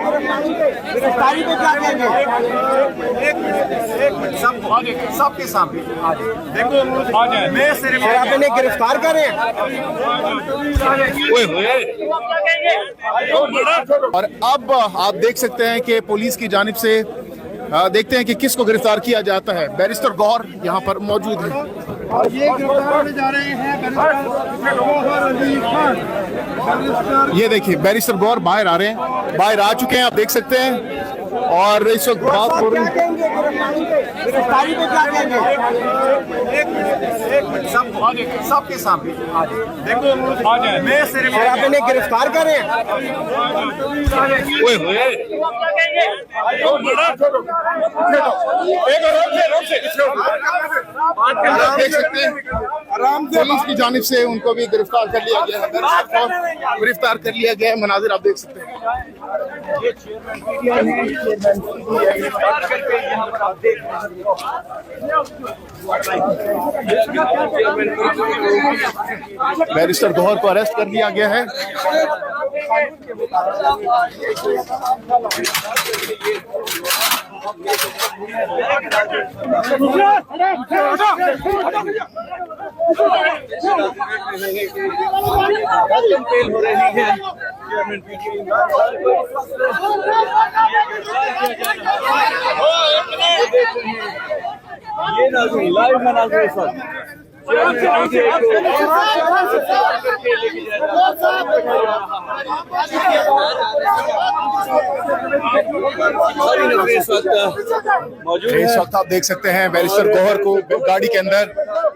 गिरफ्तारी को क्या कहेंगे? एक मिनट सबके सामने देखो, मैं सिर्फ आप इन्हें गिरफ्तार कर रहे हैं। और अब आप देख सकते हैं कि पुलिस की जानिब से देखते हैं कि किसको गिरफ्तार किया जाता है। बैरिस्टर गौहर यहाँ पर मौजूद है और ये गिरफ्तार होने जा रहे हैं गौहर अली खान। ये देखिए बैरिस्टर गौहर बाहर आ रहे हैं, बाहर आ चुके हैं, आप देख सकते हैं। और इस वक्त बात हो रही है, गिरफ्तारी को क्या कहेंगे? एक मिनट सबके सामने देखो, मैं सिर्फ आप इन्हें गिरफ्तार कर रहे हैं। देख सकते हैं पुलिस की जानिब से उनको भी गिरफ्तार कर लिया गया है, गिरफ्तार कर लिया गया है। मनाजिर आप देख सकते हैं। बैरिस्टर गौहर को अरेस्ट कर लिया गया है। ये लाइव मनाज़िर सर इस वक्त आप देख सकते हैं बैरिस्टर गौहर को गाड़ी के अंदर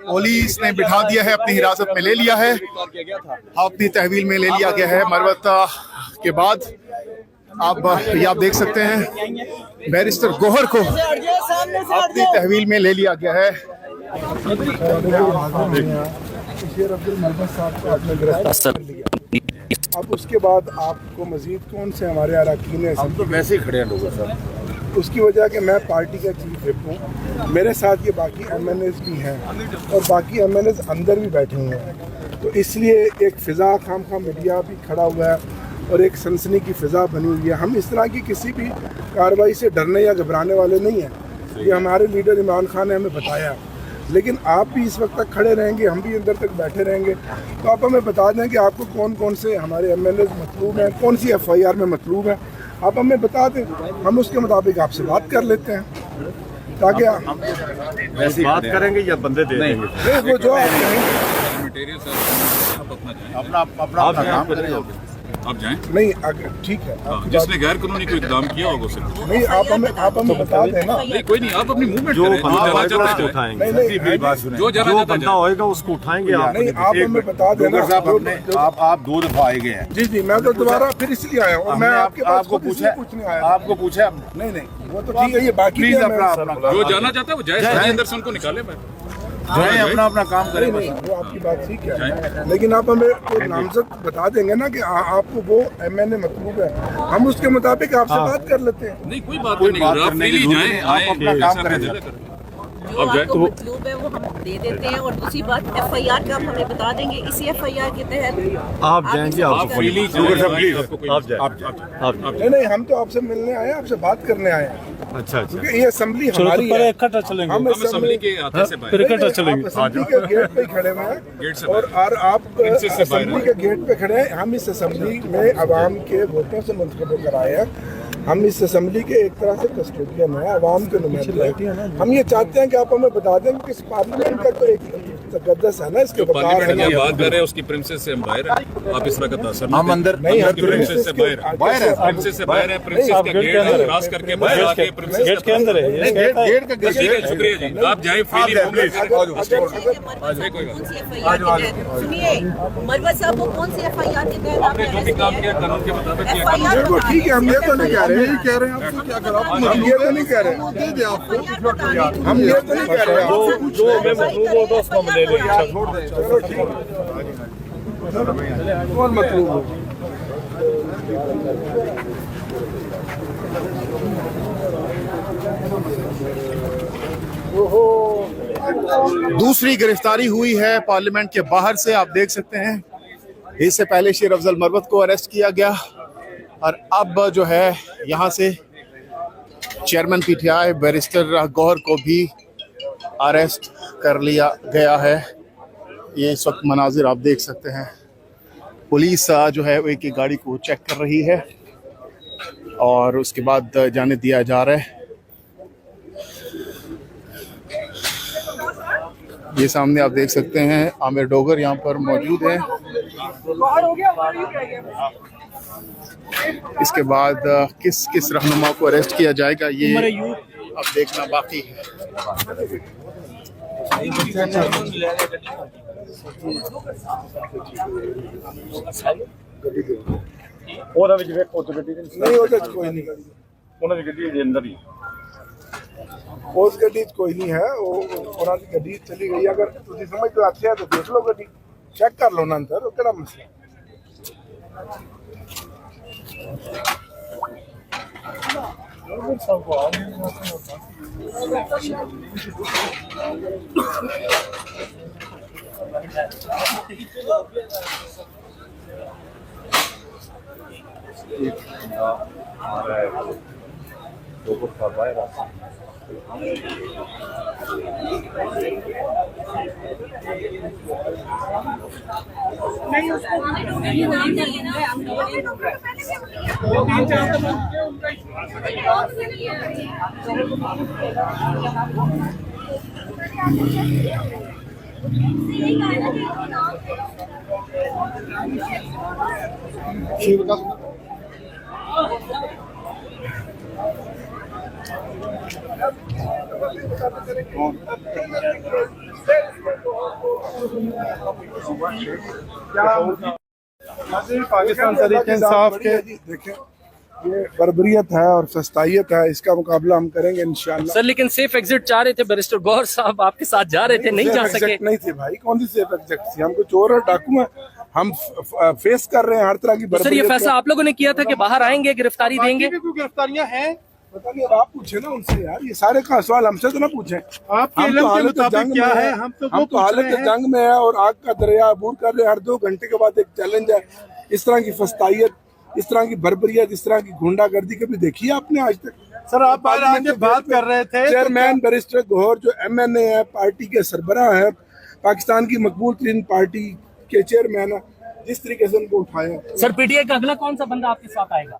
पुलिस ने बिठा दिया है, अपनी हिरासत में ले लिया है, अपनी तहवील में ले लिया गया है। मरवत के बाद आप देख सकते हैं बैरिस्टर गौहर को अपनी तहवील में ले लिया गया है। अब उसके बाद आपको मजीद कौन से हमारे अरकान हैं? हम तो वैसे ही खड़े हैं लोगों सर। उसकी वजह कि मैं पार्टी का चीफ विप हूँ, मेरे साथ ये बाकी MNAs भी हैं और बाकी MNAs अंदर भी बैठे हुए हैं, तो इसलिए एक फ़िज़ा खाम मीडिया भी खड़ा हुआ है और एक सनसनी की फ़िज़ा बनी हुई है। हम इस तरह की किसी भी कार्रवाई से डरने या घबराने वाले नहीं हैं। ये हमारे लीडर इमरान खान ने हमें बताया, लेकिन आप भी इस वक्त तक खड़े रहेंगे, हम भी अंदर तक बैठे रहेंगे, तो आप हमें बता दें कि आपको कौन कौन से हमारे MNAs मतलूब हैं, कौन सी FIR में मतलूब है, आप हमें बता दें, हम उसके मुताबिक आपसे बात कर लेते हैं, ताकि वैसे बात करेंगे या बंदे दे देंगे? वो जो आप कहेंगे। अपना काम करेंगे। आप जाएं। नहीं ठीक है, जिसने गैर कानूनी कोई इक़दाम किया होगा उसे नहीं, आप हमें बता दें ना। नहीं कोई नहीं, आप अपनी मूवमेंट जो करें, बंदा होएगा उसको नहीं, उठाएंगे। नहीं, जो जाना चाहता बंदा होएगा उसको उठाएंगे। आप नहीं, आप हमें बता देना। आप 2 दफा आए गए हैं। जी मैं तो दोबारा फिर इसलिए आया हूँ, मैं आपके पास आपको पूछा, पूछने आया। आपको पूछा नहीं वो तो ठीक है, ये बाकी प्लीज अपना जो जाना चाहता है वो जाए, अंदर से उनको निकाले। मैं अपना काम करें। वो आपकी बात ठीक है, लेकिन आप हमें कोई नामजद बता देंगे ना कि आपको वो MNA मतलूब है, हम उसके मुताबिक आपसे बात कर लेते हैं। नहीं कोई बात नहीं, आप फ्रीली जाएं, आए, अपना काम करें। जो आपको मतलूब है वो हम दे देते हैं। और दूसरी बात FIR का आप हमें बता देंगे, इसी FIR के तहत आप जाएंगे। आप फ्रीली नहीं हम तो आपसे मिलने आए, आपसे बात करने आए हैं। अच्छा क्योंकि ये असेंबली हमारी है, हम असेंबली के हाथे से बाहर असेंबली के गेट पे खड़े हुए हैं और आप असेंबली के गेट पे खड़े हैं। हम इस असेंबली में अवाम के वोटों से मुंतखब होकर आए हैं। हम इस असेंबली के एक तरह से कस्टोडियन है, अवाम के नुमाइंदे हैं। हम ये चाहते हैं कि आप हमें बता दें कि इस पार्लियामेंट का तो एक तकद्दस है ना, इसके पार्लियामेंट की बात कर रहे हैं, उसकी प्रिंसेस से हम बाहर हैं। आप इस तरह का तासर हम अंदर नहीं, हम प्रिंसेस से बाहर हैं, प्रिंसेस से बाहर हैं, प्रिंसेस का गेट क्रॉस करके बाहर आके प्रिंसेस गेट के अंदर है। गेट का ठीक है, शुक्रिया जी, आप जाएं फ्रीली मूवमेंट। सुनिए मरवत साहब को कौन सी FIR के तहत आपने जो भी काम किया कानून के मुताबिक किया। वो ठीक है, हम ये तो नहीं कह रहे, ये कह रहे हैं आपको क्या करा, हम ये तो नहीं कह रहे, हम ये तो नहीं कह रहे, जो हमें मतलूब हो तो उसको हम ले लेंगे। चलो ठीक है। कौन मतलूब हो? दूसरी गिरफ्तारी हुई है पार्लियामेंट के बाहर से, आप देख सकते हैं। इससे पहले शेर अफजल मरवत को अरेस्ट किया गया और अब जो है यहाँ से चेयरमैन पीटीआई बैरिस्टर गौहर को भी अरेस्ट कर लिया गया है। ये इस वक्त मनाजिर आप देख सकते हैं। पुलिस जो है वो एक एक गाड़ी को चेक कर रही है और उसके बाद जाने दिया जा रहा है। ये सामने आप देख सकते हैं आमिर डोगर यहाँ पर मौजूद है। इसके बाद किस किस रहनुमा को अरेस्ट किया जाएगा ये अब देखना बाकी है। नहीं होता तो कोई नहीं, उस गड्डी कोई नहीं है, वो गड्डी चली गई। अगर तुम समझ तो आते हैं तो देख लो, गड्डी चेक कर लो ना अंदर, क्या मसला। पाकिस्तान तहरीक इंसाफ के देखें, ये बर्बरियत है और फस्तायत है, इसका मुकाबला हम करेंगे इंशाल्लाह। सर लेकिन सेफ एग्जिट चाह रहे थे, बैरिस्टर गौहर साहब आपके साथ जा रहे थे, नहीं जा सके। नहीं थे भाई, कौन सी सेफ एग्जिट थी? हमको चोर और डाकू हैं, हम फेस कर रहे हैं हर तरह की तो सर ये फैसला आप लोगों ने किया था कि बाहर आएंगे, गिरफ्तारी देंगे। गिरफ्तारियां हैं, पता नहीं, अब आप पूछे ना उनसे यार, ये सारे का सवाल हमसे तो ना पूछे। आपके इल्म के मुताबिक क्या है? हम तो हालत जंग में है और आग का दरिया अबूर कर रहे हैं। हर 2 घंटे के बाद एक चैलेंज है। इस तरह की फस्तायत, इस तरह की बर्बरियत, इस तरह की गुंडागर्दी कभी देखी है आपने आज तक? सर आप आगे बात कर रहे थे, चेयरमैन बैरिस्टर गौहर जो MNA है, पार्टी के सरबराह है, पाकिस्तान की मकबूल तरीन पार्टी के चेयरमैन है, जिस तरीके से उनको उठाया। सर पीटीआई का अगला कौन सा बंदा आपके साथ आएगा?